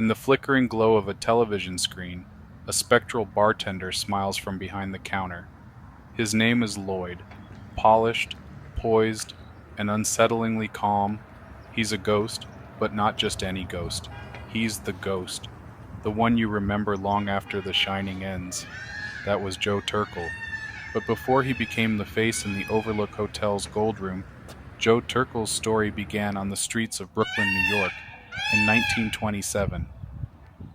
In the flickering glow of a television screen, a spectral bartender smiles from behind the counter. His name is Lloyd. Polished, poised, and unsettlingly calm, he's a ghost, but not just any ghost. He's the ghost, the one you remember long after The Shining ends. That was Joe Turkel. But before he became the face in the Overlook Hotel's Gold Room, Joe Turkel's story began on the streets of Brooklyn, New York, in 1927.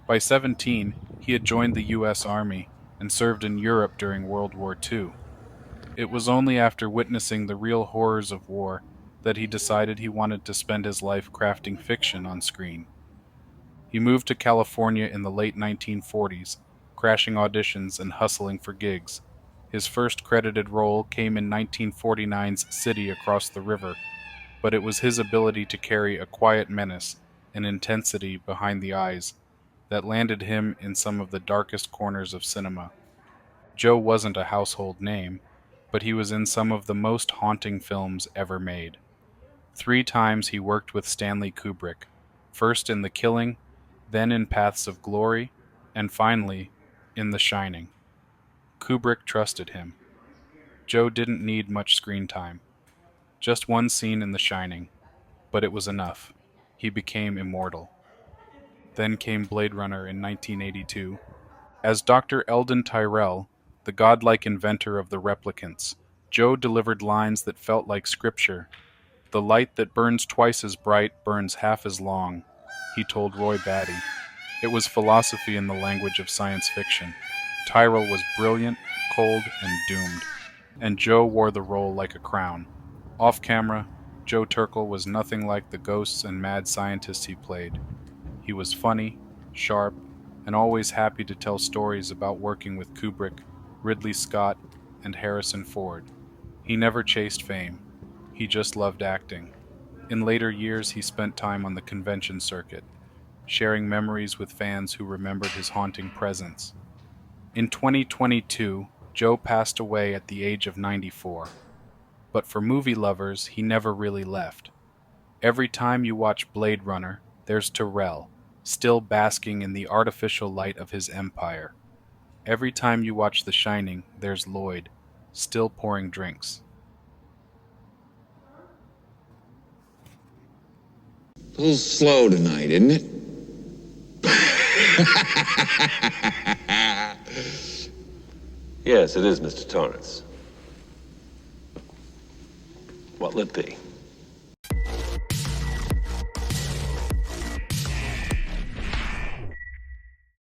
By 17, he had joined the U.S. Army and served in Europe during World War II. It was only after witnessing the real horrors of war that he decided he wanted to spend his life crafting fiction on screen. He moved to California in the late 1940s, crashing auditions and hustling for gigs. His first credited role came in 1949's City Across the River, but it was his ability to carry a quiet menace and intensity behind the eyes that landed him in some of the darkest corners of cinema. Joe wasn't a household name, but he was in some of the most haunting films ever made. 3 times he worked with Stanley Kubrick, first in The Killing, then in Paths of Glory, and finally in The Shining. Kubrick trusted him. Joe didn't need much screen time. Just one scene in The Shining, but it was enough. He became immortal. Then came Blade Runner in 1982. As Dr. Eldon Tyrell, the godlike inventor of the replicants, Joe delivered lines that felt like scripture. "The light that burns twice as bright burns half as long," he told Roy Batty. It was philosophy in the language of science fiction. Tyrell was brilliant, cold, and doomed, and Joe wore the role like a crown. Off camera, Joe Turkel was nothing like the ghosts and mad scientists he played. He was funny, sharp, and always happy to tell stories about working with Kubrick, Ridley Scott, and Harrison Ford. He never chased fame. He just loved acting. In later years, he spent time on the convention circuit, sharing memories with fans who remembered his haunting presence. In 2022, Joe passed away at the age of 94. But for movie lovers, he never really left. Every time you watch Blade Runner, there's Tyrell, still basking in the artificial light of his empire. Every time you watch The Shining, there's Lloyd, still pouring drinks. A little slow tonight, isn't it? Yes, it is, Mr. Torrance. What'll it be?